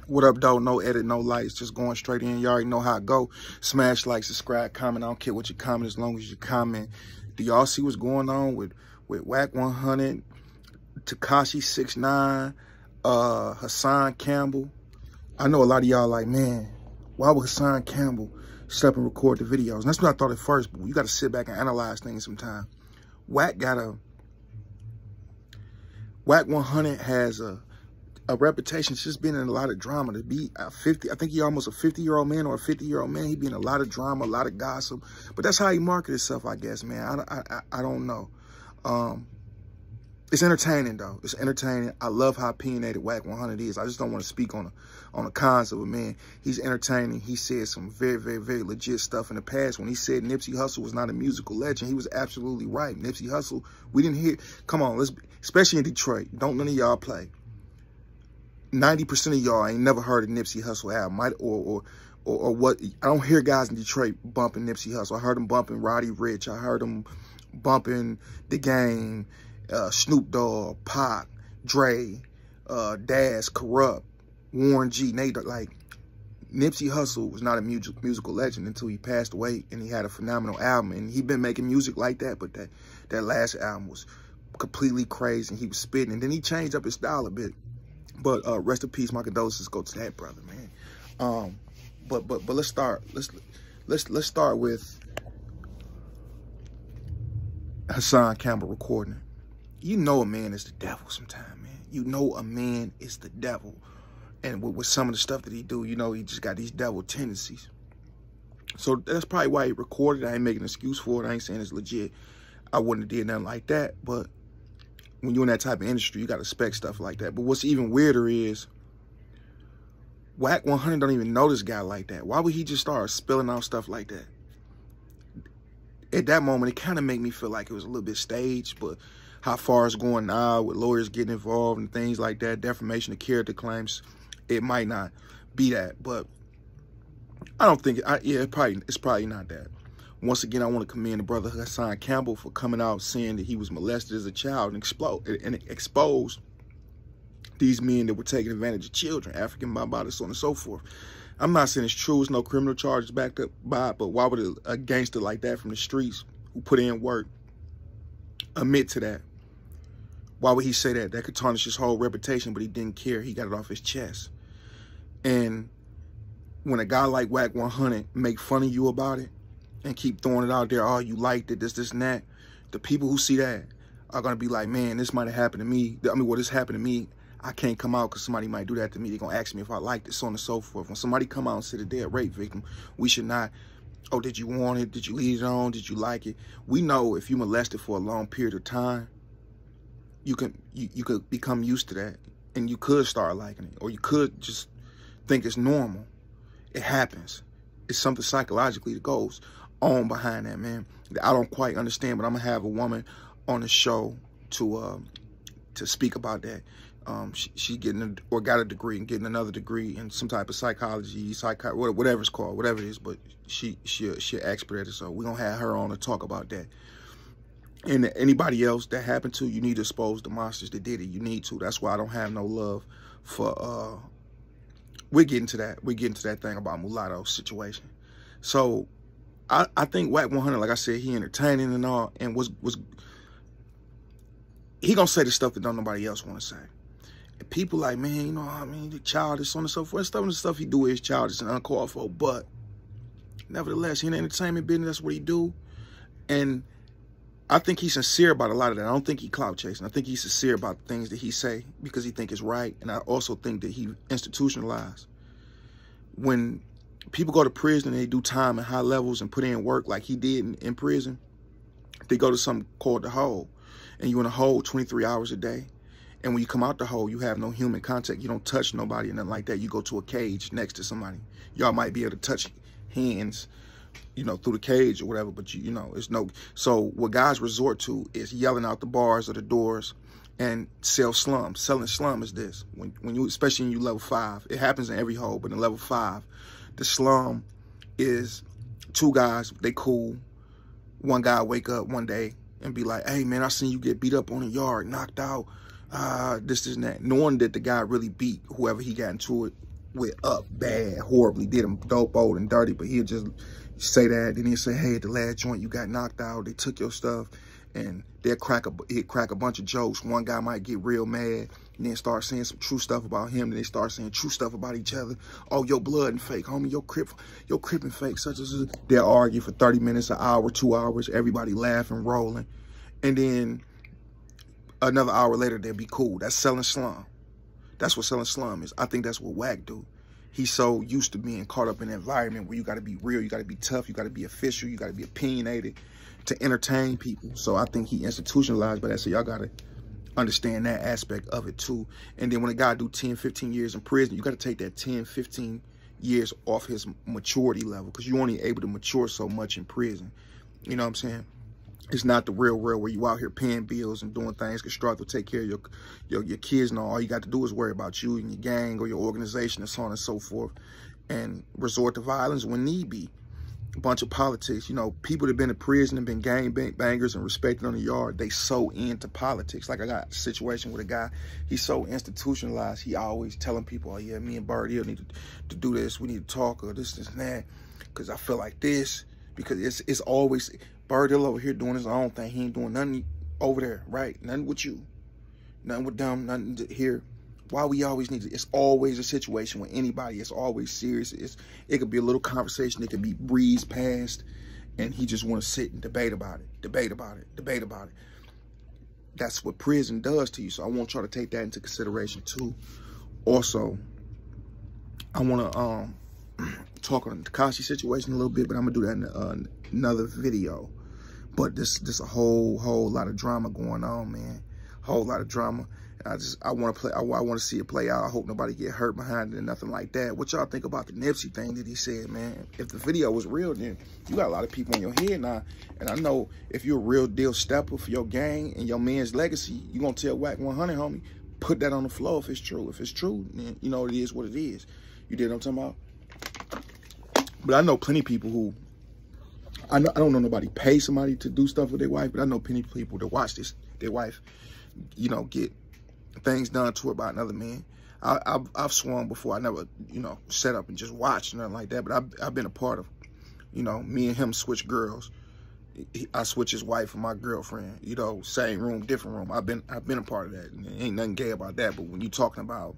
What up, though? No edit, no lights, just going straight in. You already know how it go. Smash like, subscribe, comment. I don't care what you comment as long as you comment. Do y'all see what's going on with Wack100, Tekashi 6ix9ine, Hassan Campbell? I know a lot of y'all like, man, why would Hassan Campbell step and record the videos? And that's what I thought at first, but you got to sit back and analyze things sometimes. Wack100 has a reputation. It's just been in a lot of drama. To be I think he almost a 50-year-old man or a 50-year-old man. He be in a lot of drama, a lot of gossip. But that's how he market himself, I guess, man. I don't know. It's entertaining, though. It's entertaining. I love how opinionated Wack100 is. I just don't want to speak on the cons of it, man. He's entertaining. He said some very, very, very legit stuff in the past. When he said Nipsey Hussle was not a musical legend, he was absolutely right. Nipsey Hussle, we didn't hear, come on, especially in Detroit, don't none of y'all play. 90% of y'all ain't never heard of Nipsey Hussle album, or what. I don't hear guys in Detroit bumping Nipsey Hussle. I heard them bumping Roddy Ricch. I heard them bumping The Game, Snoop Dogg, Pac, Dre, Daz, Corrupt, Warren G. Nate. Like, Nipsey Hussle was not a musical legend until he passed away, and he had a phenomenal album. And he been making music like that, but that last album was completely crazy, and he was spitting. And then he changed up his style a bit. But rest in peace, my condolences go to that brother, man. But let's start. Let's start with Hassan Campbell recording. You know a man is the devil sometimes, man. You know a man is the devil. And with some of the stuff that he do, you know, he just got these devil tendencies. So that's probably why he recorded. I ain't making an excuse for it. I ain't saying it's legit. I wouldn't have did nothing like that. But when you're in that type of industry, you got to expect stuff like that. But what's even weirder is Wack100 don't even know this guy like that. Why would he just start spilling out stuff like that? At that moment, it kind of made me feel like it was a little bit staged, but how far it's going now with lawyers getting involved and things like that, defamation of character claims, it might not be that. But I don't think, it's probably not that. Once again, I want to commend the brother Hassan Campbell for coming out saying that he was molested as a child and exposed these men that were taking advantage of children, African bodies, so on and so forth. I'm not saying it's true. There's no criminal charges backed up by it, but why would a gangster like that from the streets who put in work admit to that? Why would he say that? That could tarnish his whole reputation, but he didn't care. He got it off his chest. And when a guy like Wack100 make fun of you about it, and keep throwing it out there, oh, you liked it, this, and that. The people who see that are going to be like, man, this might have happened to me. I mean, well, this happened to me. I can't come out because somebody might do that to me. They're going to ask me if I liked it, so on and so forth. When somebody come out and say that they're a rape victim, we should not, oh, did you want it? Did you leave it on? Did you like it? We know if you molested for a long period of time, you could become used to that, and you could start liking it, or you could just think it's normal. It happens. It's something psychologically that goes on behind that, man. I don't quite understand, but I'm gonna have a woman on the show to speak about that. She getting got a degree and getting another degree in some type of psychology, whatever it's called, whatever it is. But she an expert at it, so we're gonna have her on to talk about that. And anybody else that happened to, you need to expose the monsters that did it. You need to. That's why I don't have no love for. We're getting to that. We're getting to that thing about Mulatto's situation. So I think Wack100, like I said, he entertaining and all, and he gonna say the stuff that don't nobody else want to say. And people like, man, you know, I mean, the childish, so on and so forth. Some of the stuff he do is childish and uncalled for, but nevertheless, he in the entertainment business, that's what he do. And I think he's sincere about a lot of that. I don't think he clout chasing. I think he's sincere about things that he say because he think it's right. And I also think that he institutionalized. When people go to prison and they do time at high levels and put in work like he did in prison, they go to something called the hole. And you're in a hole 23 hours a day. And when you come out the hole, you have no human contact. You don't touch nobody and nothing like that. You go to a cage next to somebody. Y'all might be able to touch hands, you know, through the cage or whatever, but you know, it's no. So what guys resort to is yelling out the bars or the doors and sell slum. Selling slum is this. When you, especially when you level 5, it happens in every hole, but in level 5, the slum is two guys, they cool. One guy wake up one day and be like, hey man, I seen you get beat up on the yard, knocked out, this and that. Knowing that the guy really beat whoever he got into it went up bad, horribly, did him dope, old, and dirty, but he'll just say that, then he'll say, hey, at the last joint you got knocked out, they took your stuff, and he'd crack a bunch of jokes. One guy might get real mad, and then start saying some true stuff about him, then they start saying true stuff about each other. Oh, your blood and fake, homie, your crip and fake, such as they'll argue for 30 minutes, an hour, 2 hours, everybody laughing, rolling, and then another hour later, they'll be cool. That's selling slum. That's what selling slum is. I think that's what Wack do. He's so used to being caught up in an environment where you got to be real, you got to be tough, you got to be official, you got to be opinionated to entertain people. So I think he institutionalized by that. So y'all got to understand that aspect of it too. And then when a guy do 10, 15 years in prison, you got to take that 10, 15 years off his maturity level, because you're only able to mature so much in prison. You know what I'm saying? It's not the real world where you out here paying bills and doing things because struggle to take care of your kids and all you got to do is worry about you and your gang or your organization and so on and so forth, and resort to violence when need be. A bunch of politics. You know, people that have been in prison and been gang bangers and respected on the yard, they so into politics. Like I got a situation with a guy, he's so institutionalized, he always telling people, oh yeah, me and Bird Hill need to do this, we need to talk, or this and that, because I feel like this, because it's always Bird Hill over here doing his own thing. He ain't doing nothing over there, right? Nothing with you. Nothing with them, nothing here. Why we always need to, it's always a situation with anybody. It's always serious. It could be a little conversation. It could be breezed past, and he just want to sit and debate about it, debate about it, debate about it. That's what prison does to you. So I want y'all to take that into consideration too. Also, I want to talk on the Tekashi situation a little bit, but I'm gonna do that in another video. But this a whole lot of drama going on, man. Whole lot of drama. I want to see it play out. I hope nobody get hurt behind it and nothing like that. What y'all think about the Nipsey thing that he said, man? If the video was real, then you got a lot of people on your head now. And I know if you're a real deal stepper for your gang and your man's legacy, you gonna tell Wack100, homie, put that on the floor if it's true. If it's true, then you know it is what it is. You did what I'm talking about? But I know plenty of people who, I don't know nobody pay somebody to do stuff with their wife, but I know plenty of people that watch this, their wife, you know, get things done to her by another man. I've swung before. I never, you know, set up and just watched nothing like that, but I've been a part of, you know, me and him switch girls. I switch his wife and my girlfriend, you know, same room, different room. I've been a part of that. And ain't nothing gay about that, but when you talking about,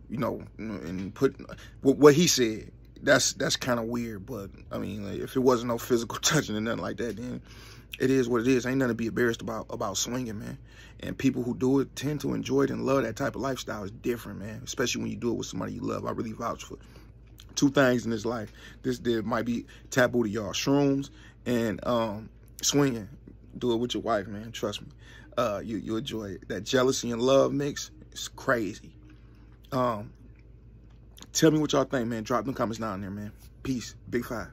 you know, and putting what he said, that's kind of weird. But I mean, like, if it wasn't no physical touching and nothing like that, then it is what it is. Ain't nothing to be embarrassed about swinging, man. And people who do it tend to enjoy it and love that type of lifestyle. Is different, man. Especially when you do it with somebody you love. I really vouch for two things in this life. There might be taboo to y'all: shrooms and swinging. Do it with your wife, man. Trust me. You enjoy it. That jealousy and love mix is crazy. Tell me what y'all think, man. Drop them comments down there, man. Peace. Big 5.